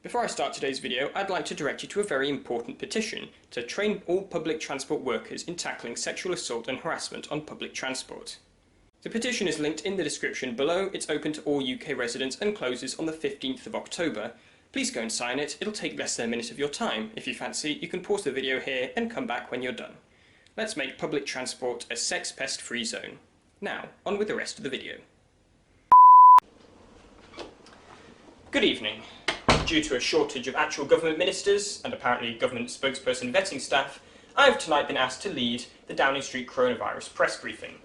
Before I start today's video, I'd like to direct you to a very important petition to train all public transport workers in tackling sexual assault and harassment on public transport. The petition is linked in the description below. It's open to all UK residents and closes on the 15th of October. Please go and sign it. It'll take less than a minute of your time. If you fancy, you can pause the video here and come back when you're done. Let's make public transport a sex pest free zone. Now, on with the rest of the video. Good evening. Due to a shortage of actual government ministers, and apparently government spokesperson vetting staff, I have tonight been asked to lead the Downing Street coronavirus press briefing.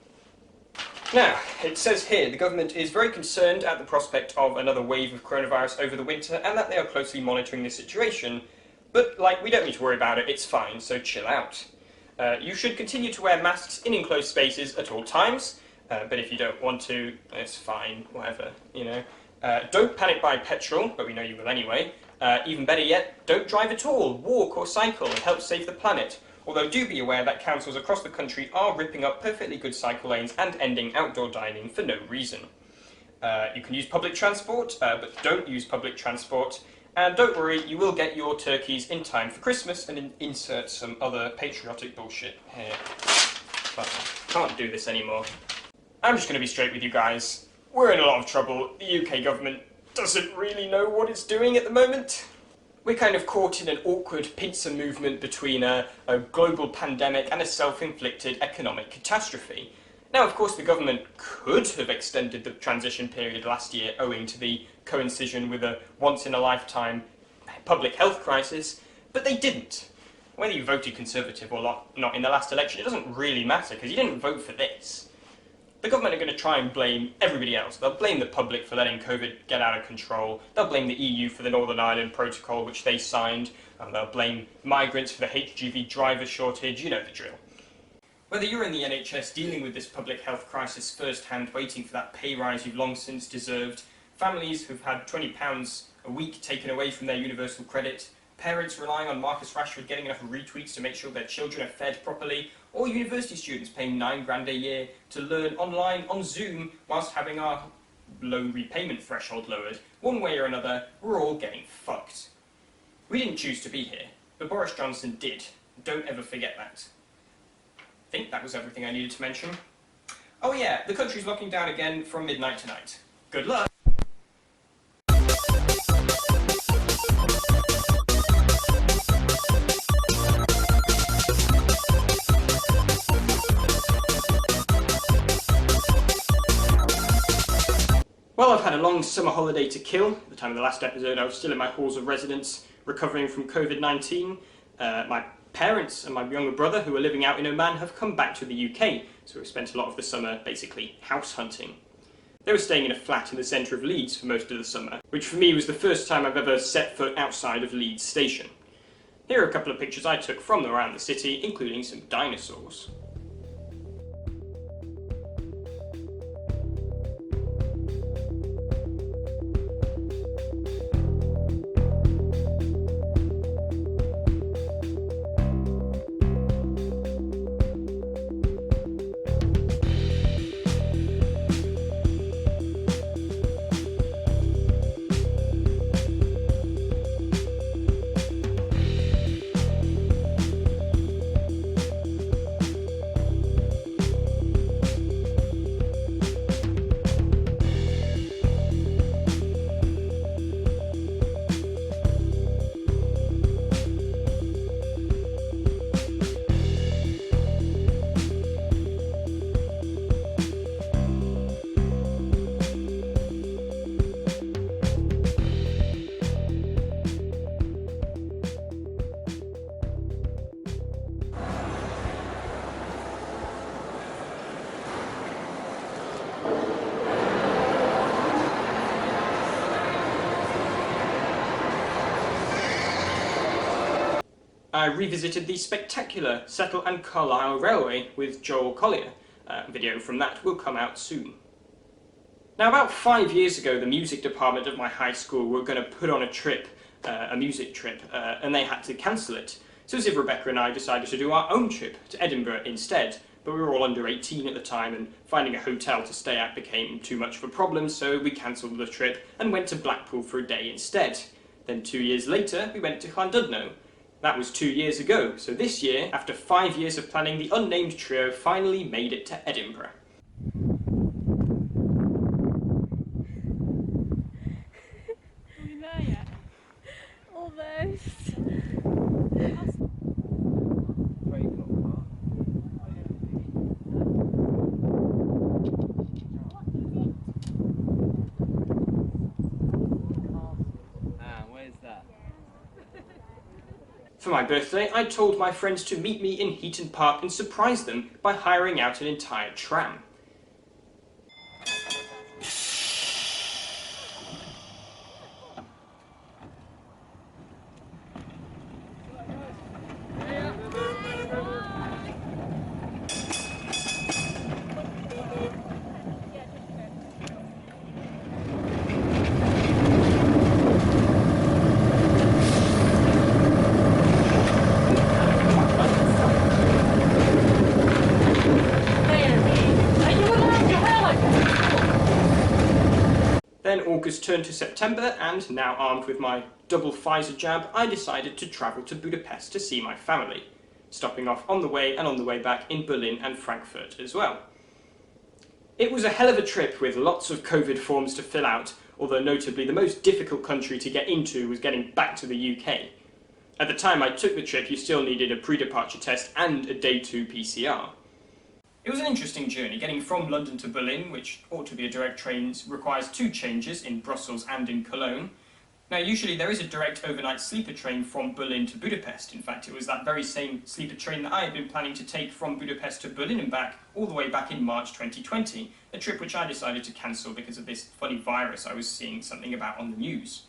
Now, it says here the government is very concerned at the prospect of another wave of coronavirus over the winter and that they are closely monitoring the situation, but we don't need to worry about it, it's fine, so chill out. You should continue to wear masks in enclosed spaces at all times, but if you don't want to, it's fine, whatever, you know. Don't panic buy petrol, but we know you will anyway. Even better yet, don't drive at all, walk or cycle and help save the planet. Although do be aware that councils across the country are ripping up perfectly good cycle lanes and ending outdoor dining for no reason. You can use public transport, but don't use public transport. And don't worry, you will get your turkeys in time for Christmas, and insert some other patriotic bullshit here. But I can't do this anymore. I'm just going to be straight with you guys. We're in a lot of trouble. The UK government doesn't really know what it's doing at the moment. We're kind of caught in an awkward pincer movement between a global pandemic and a self-inflicted economic catastrophe. Now, of course, the government could have extended the transition period last year owing to the coincision with a once-in-a-lifetime public health crisis, but they didn't. Whether you voted Conservative or not in the last election, it doesn't really matter, because you didn't vote for this. The government are going to try and blame everybody else. They'll blame the public for letting COVID get out of control. They'll blame the EU for the Northern Ireland Protocol, which they signed. And they'll blame migrants for the HGV driver shortage. You know the drill. Whether you're in the NHS dealing with this public health crisis firsthand, waiting for that pay rise you've long since deserved, families who've had £20 a week taken away from their universal credit, parents relying on Marcus Rashford getting enough retweets to make sure their children are fed properly, or university students paying £9 grand a year to learn online on Zoom whilst having our loan repayment threshold lowered, one way or another, we're all getting fucked. We didn't choose to be here, but Boris Johnson did. Don't ever forget that. I think that was everything I needed to mention. Oh yeah, the country's locking down again from midnight tonight. Good luck! Well, I've had a long summer holiday to kill. At the time of the last episode, I was still in my halls of residence, recovering from COVID-19. My parents and my younger brother, who are living out in Oman, have come back to the UK, so we've spent a lot of the summer basically house hunting. They were staying in a flat in the centre of Leeds for most of the summer, which for me was the first time I've ever set foot outside of Leeds station. Here are a couple of pictures I took from around the city, including some dinosaurs. I revisited the spectacular Settle and Carlisle Railway with Joel Collier. A video from that will come out soon. Now, about 5 years ago, the music department at my high school were going to put on a trip, a music trip, and they had to cancel it. So Ziv, Rebecca and I decided to do our own trip to Edinburgh instead, but we were all under 18 at the time and finding a hotel to stay at became too much of a problem, so we cancelled the trip and went to Blackpool for a day instead. Then 2 years later, we went to Llandudno. That was 2 years ago, so this year, after 5 years of planning, the unnamed trio finally made it to Edinburgh. Are we there yet? Almost. Where's that? For my birthday, I told my friends to meet me in Heaton Park and surprise them by hiring out an entire tram. Then August turned to September, and now armed with my double Pfizer jab, I decided to travel to Budapest to see my family, stopping off on the way and on the way back in Berlin and Frankfurt as well. It was a hell of a trip with lots of COVID forms to fill out, although notably the most difficult country to get into was getting back to the UK. At the time I took the trip, you still needed a pre-departure test and a day 2 PCR. It was an interesting journey. Getting from London to Berlin, which ought to be a direct train, requires 2 changes in Brussels and in Cologne. Now usually there is a direct overnight sleeper train from Berlin to Budapest. In fact, it was that very same sleeper train that I had been planning to take from Budapest to Berlin and back all the way back in March 2020, a trip which I decided to cancel because of this funny virus I was seeing something about on the news.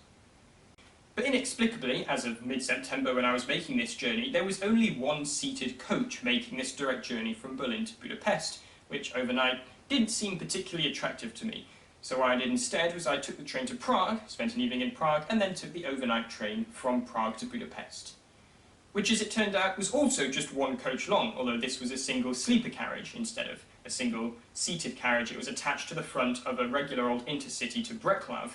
But inexplicably, as of mid-September when I was making this journey, there was only one seated coach making this direct journey from Berlin to Budapest, which overnight didn't seem particularly attractive to me. So what I did instead was I took the train to Prague, spent an evening in Prague, and then took the overnight train from Prague to Budapest. Which, as it turned out, was also just one coach long, although this was a single sleeper carriage instead of a single seated carriage. It was attached to the front of a regular old intercity to Břeclav.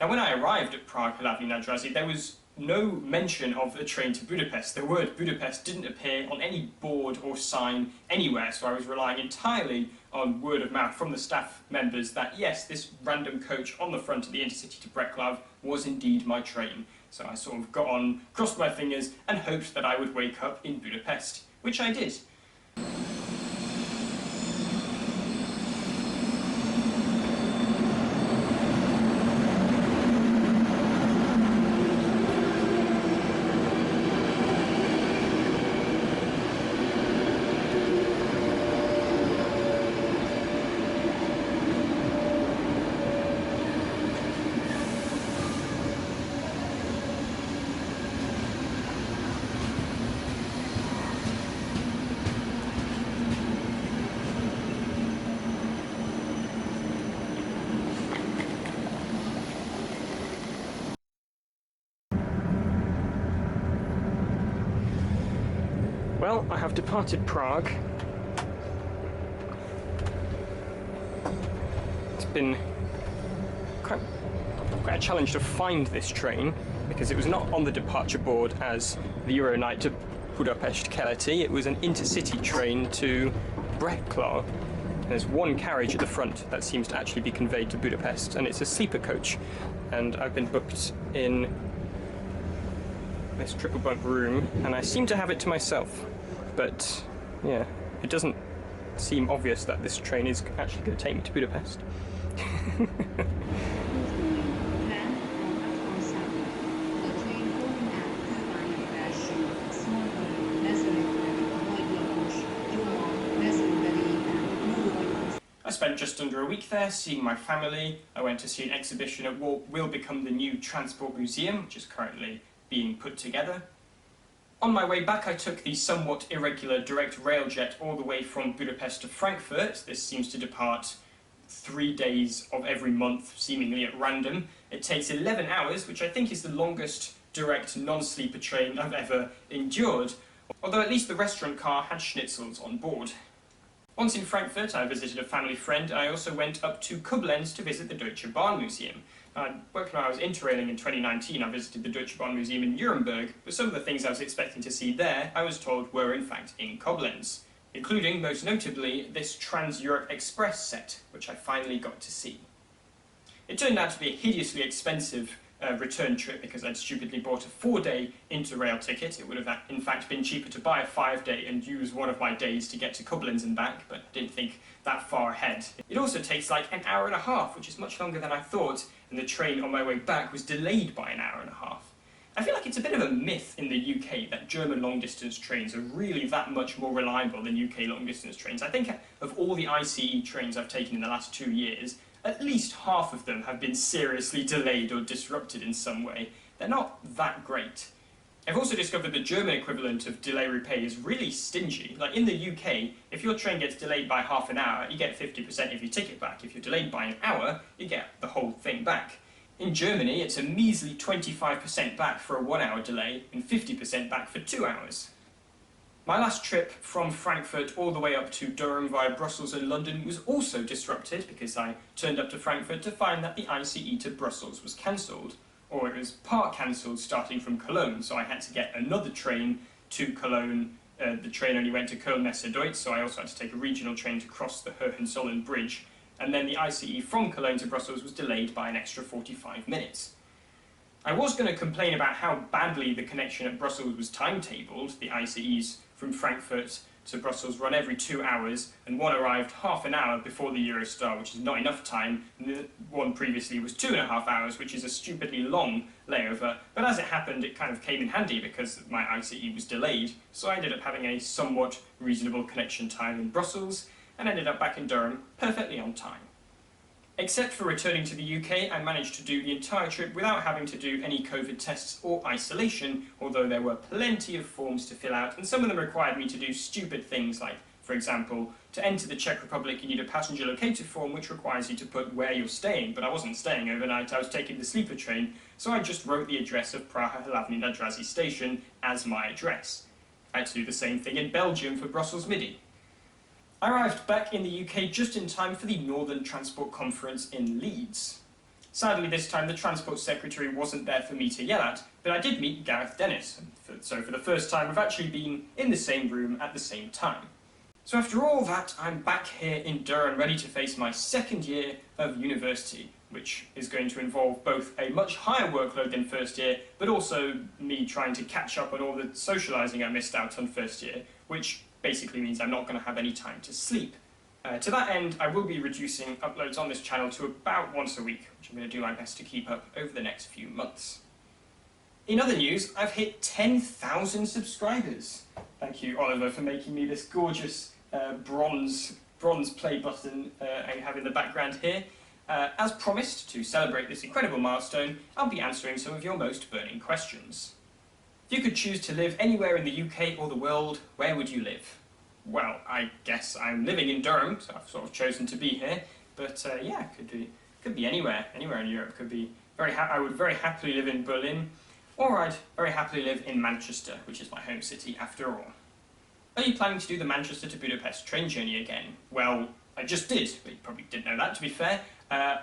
Now, when I arrived at Prague, Re-Nationalizing, there was no mention of a train to Budapest. The word Budapest didn't appear on any board or sign anywhere, so I was relying entirely on word of mouth from the staff members that, yes, this random coach on the front of the intercity to Břeclav was indeed my train. So I sort of got on, crossed my fingers, and hoped that I would wake up in Budapest, which I did. Well, I have departed Prague. It's been quite a challenge to find this train, because it was not on the departure board as the Euronight to Budapest Keleti. It was an intercity train to Břeclav. There's one carriage at the front that seems to actually be conveyed to Budapest, and it's a sleeper coach. And I've been booked in this triple bunk room, and I seem to have it to myself. But yeah, it doesn't seem obvious that this train is actually going to take me to Budapest. I spent just under a week there seeing my family. I went to see an exhibition at what will become the new Transport Museum, which is currently being put together. On my way back, I took the somewhat irregular direct railjet all the way from Budapest to Frankfurt. This seems to depart 3 days of every month, seemingly at random. It takes 11 hours, which I think is the longest direct non-sleeper train I've ever endured, although at least the restaurant car had schnitzels on board. Once in Frankfurt, I visited a family friend, and I also went up to Koblenz to visit the Deutsche Bahn Museum. When I was interrailing in 2019, I visited the Deutsche Bahn Museum in Nuremberg, but some of the things I was expecting to see there, I was told were in fact in Koblenz, including, most notably, this Trans-Europe Express set, which I finally got to see. It turned out to be a hideously expensive return trip because I'd stupidly bought a 4-day Interrail ticket. It would have in fact been cheaper to buy a 5-day and use one of my days to get to Koblenz and back, but I didn't think that far ahead. It also takes like an hour and a half, which is much longer than I thought, and the train on my way back was delayed by an hour and a half. I feel like it's a bit of a myth in the UK that German long-distance trains are really that much more reliable than UK long-distance trains. I think of all the ICE trains I've taken in the last 2 years, at least half of them have been seriously delayed or disrupted in some way. They're not that great. I've also discovered the German equivalent of delay repay is really stingy. Like in the UK, if your train gets delayed by half an hour, you get 50% of your ticket back. If you're delayed by an hour, you get the whole thing back. In Germany, it's a measly 25% back for a 1-hour delay and 50% back for 2 hours. My last trip from Frankfurt all the way up to Durham via Brussels and London was also disrupted because I turned up to Frankfurt to find that the ICE to Brussels was cancelled. Or it was part cancelled starting from Cologne, so I had to get another train to Cologne. The train only went to Köln-Messe-Deutsch, so I also had to take a regional train to cross the Hohenzollern Bridge. And then the ICE from Cologne to Brussels was delayed by an extra 45 minutes. I was going to complain about how badly the connection at Brussels was timetabled. The ICEs from Frankfurt to Brussels run every 2 hours, and one arrived half an hour before the Eurostar, which is not enough time, and the one previously was 2.5 hours, which is a stupidly long layover. But as it happened, it kind of came in handy because my ICE was delayed, so I ended up having a somewhat reasonable connection time in Brussels, and ended up back in Durham perfectly on time. Except for returning to the UK, I managed to do the entire trip without having to do any COVID tests or isolation, although there were plenty of forms to fill out, and some of them required me to do stupid things like, for example, to enter the Czech Republic you need a passenger locator form which requires you to put where you're staying, but I wasn't staying overnight, I was taking the sleeper train, so I just wrote the address of Praha Hlavní Nádraží station as my address. I had to do the same thing in Belgium for Brussels Midi. I arrived back in the UK just in time for the Northern Transport Conference in Leeds. Sadly this time the Transport Secretary wasn't there for me to yell at, but I did meet Gareth Dennis, so for the first time we've actually been in the same room at the same time. So after all that, I'm back here in Durham ready to face my second year of university, which is going to involve both a much higher workload than first year, but also me trying to catch up on all the socialising I missed out on first year, which basically means I'm not going to have any time to sleep. To that end, I will be reducing uploads on this channel to about once a week, which I'm going to do my best to keep up over the next few months. In other news, I've hit 10,000 subscribers. Thank you, Oliver, for making me this gorgeous bronze play button I have in the background here. As promised, to celebrate this incredible milestone, I'll be answering some of your most burning questions. If you could choose to live anywhere in the UK or the world, where would you live? Well, I guess I'm living in Durham, so I've sort of chosen to be here. But yeah, could be anywhere in Europe. Could be I would very happily live in Berlin, or I'd very happily live in Manchester, which is my home city after all. Are you planning to do the Manchester to Budapest train journey again? Well, I just did, but you probably didn't know that, to be fair.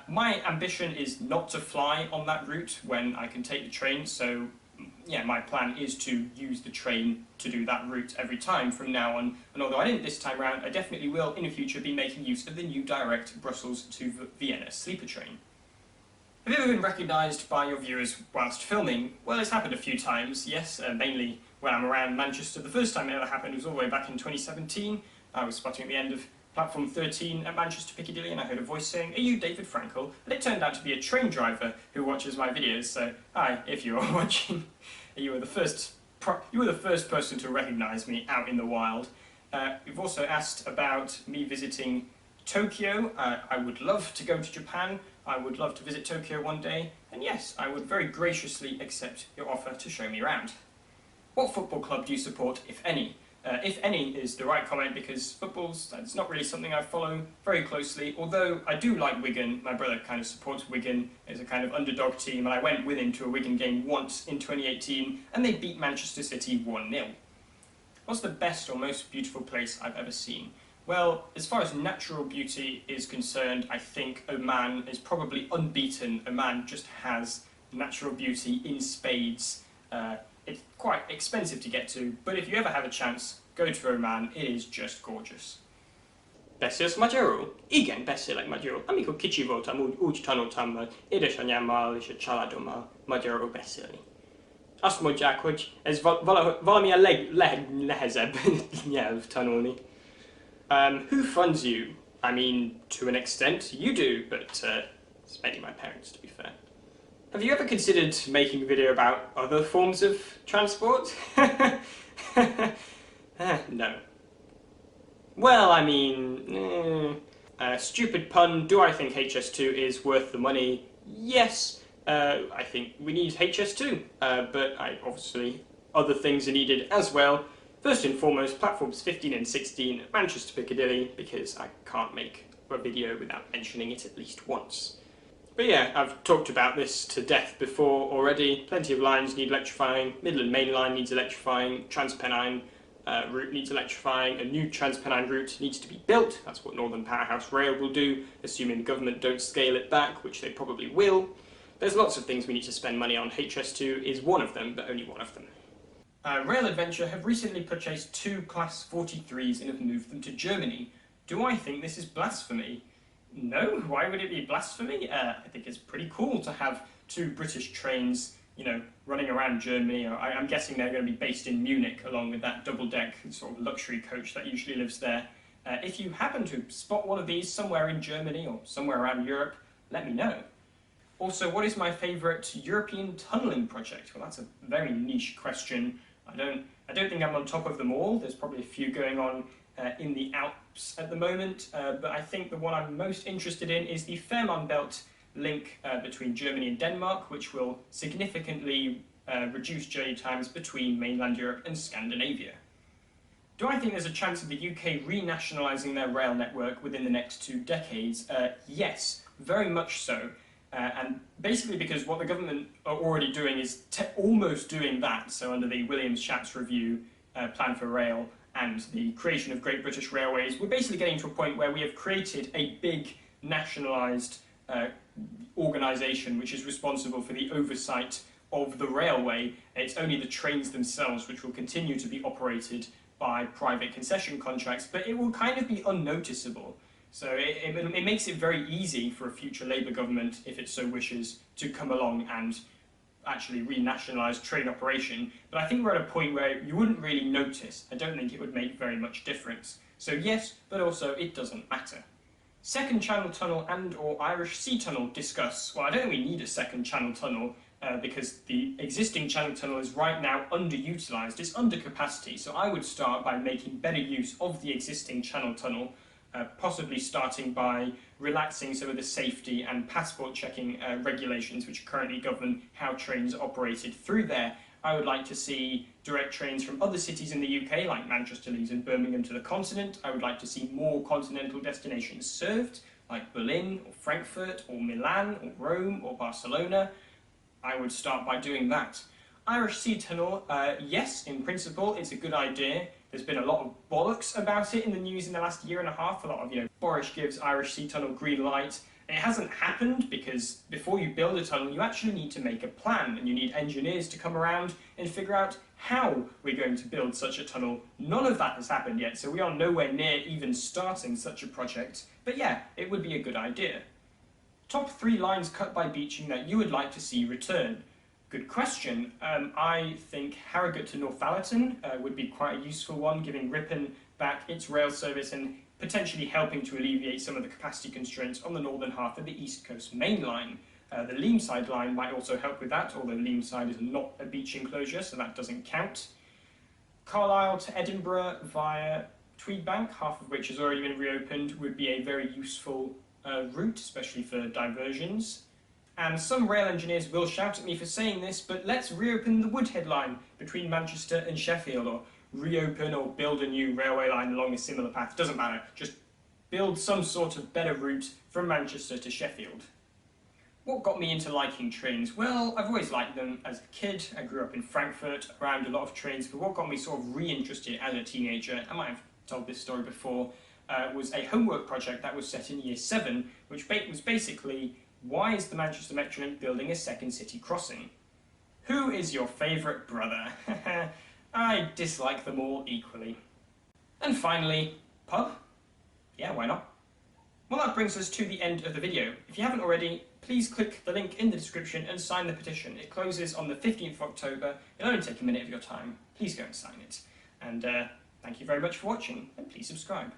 My ambition is not to fly on that route when I can take the train, so yeah, my plan is to use the train to do that route every time from now on, and although I didn't this time round, I definitely will in the future be making use of the new direct Brussels to Vienna sleeper train. Have you ever been recognised by your viewers whilst filming? Well, it's happened a few times, yes, mainly when I'm around Manchester. The first time it ever happened was all the way back in 2017. I was spotting at the end of platform 13 at Manchester Piccadilly, and I heard a voice saying, "Are you David Frankal?" And it turned out to be a train driver who watches my videos, so hi, if you are watching. You were the first person to recognise me out in the wild. You've also asked about me visiting Tokyo. I would love to go to Japan. I would love to visit Tokyo one day, and yes, I would very graciously accept your offer to show me around. What football club do you support, if any? If any is the right comment, because that's not really something I follow very closely, although I do like Wigan. My brother kind of supports Wigan as a kind of underdog team, and I went with him to a Wigan game once in 2018, and they beat Manchester City 1-0. What's the best or most beautiful place I've ever seen? Well, as far as natural beauty is concerned, I think Oman is probably unbeaten. Oman just has natural beauty in spades. It's quite expensive to get to, but if you ever have a chance, go to Oman. It is just gorgeous. Beszélsz magyarul? Igen, beszélek magyarul. Amikor kicsi voltam, úgy tanultam édesanyámmal és a családommal magyarul beszélni. Azt mondják, hogy ez valami a legnehezebb nyelv tanulni. Who funds you? I mean, to an extent, you do, but it's mainly my parents, to be fair. Have you ever considered making a video about other forms of transport? No. Well, I mean, stupid pun, do I think HS2 is worth the money? Yes, I think we need HS2, but obviously other things are needed as well. First and foremost, platforms 15 and 16 at Manchester Piccadilly, because I can't make a video without mentioning it at least once. But yeah, I've talked about this to death before already. Plenty of lines need electrifying, Midland Main Line needs electrifying, Transpennine route needs electrifying, a new Transpennine route needs to be built. That's what Northern Powerhouse Rail will do, assuming the government don't scale it back, which they probably will. There's lots of things we need to spend money on. HS2 is one of them, but only one of them. Rail Adventure have recently purchased 2 Class 43s and have moved them to Germany. Do I think this is blasphemy? No, why would it be blasphemy? I think it's pretty cool to have 2 British trains, you know, running around Germany. I'm guessing they're going to be based in Munich, along with that double-deck sort of luxury coach that usually lives there. If you happen to spot one of these somewhere in Germany or somewhere around Europe, let me know. Also, what is my favourite European tunnelling project? Well, that's a very niche question. I don't think I'm on top of them all. There's probably a few going on in the Alps at the moment, but I think the one I'm most interested in is the Fehmarnbelt link between Germany and Denmark, which will significantly reduce journey times between mainland Europe and Scandinavia. Do I think there's a chance of the UK re-nationalising their rail network within the next 2 decades? Yes, very much so. And basically because what the government are already doing is almost doing that. So under the Williams-Schatz Review Plan for Rail and the creation of Great British Railways, we're basically getting to a point where we have created a big nationalised organisation which is responsible for the oversight of the railway. It's only the trains themselves which will continue to be operated by private concession contracts, but it will kind of be unnoticeable. So it makes it very easy for a future Labour government, if it so wishes, to come along and actually re-nationalise train operation. But I think we're at a point where you wouldn't really notice. I don't think it would make very much difference. So yes, but also it doesn't matter. Second channel tunnel and or Irish Sea tunnel discuss. Well, I don't think we need a second channel tunnel because the existing channel tunnel is right now underutilised. It's under capacity. So I would start by making better use of the existing channel tunnel, possibly starting by relaxing some of the safety and passport checking regulations which currently govern how trains are operated through there. I would like to see direct trains from other cities in the UK, like Manchester, Leeds and Birmingham, to the continent. I would like to see more continental destinations served, like Berlin or Frankfurt or Milan or Rome or Barcelona. I would start by doing that. Irish Sea Tunnel, yes, in principle, it's a good idea. There's been a lot of bollocks about it in the news in the last year and a half. A lot of, Boris gives Irish Sea Tunnel green light. It hasn't happened because before you build a tunnel, you actually need to make a plan and you need engineers to come around and figure out how we're going to build such a tunnel. None of that has happened yet, so we are nowhere near even starting such a project. But yeah, it would be a good idea. Top 3 lines cut by beaching that you would like to see return. Good question. I think Harrogate to Northallerton would be quite a useful one, giving Ripon back its rail service and potentially helping to alleviate some of the capacity constraints on the northern half of the East Coast Main Line. The Leamside line might also help with that, although Leamside is not a beach enclosure, so that doesn't count. Carlisle to Edinburgh via Tweedbank, half of which has already been reopened, would be a very useful route, especially for diversions. And some rail engineers will shout at me for saying this, but let's reopen the Woodhead line between Manchester and Sheffield, or reopen or build a new railway line along a similar path. Doesn't matter, just build some sort of better route from Manchester to Sheffield. What got me into liking trains? Well, I've always liked them as a kid. I grew up in Frankfurt, around a lot of trains, but what got me sort of re-interested as a teenager, I might have told this story before, was a homework project that was set in Year 7, which was basically, why is the Manchester Metrolink building a second city crossing? Who is your favourite brother? I dislike them all equally. And finally, pub? Yeah, why not? Well, that brings us to the end of the video. If you haven't already, please click the link in the description and sign the petition. It closes on the 15th of October. It'll only take a minute of your time. Please go and sign it. And thank you very much for watching, and please subscribe.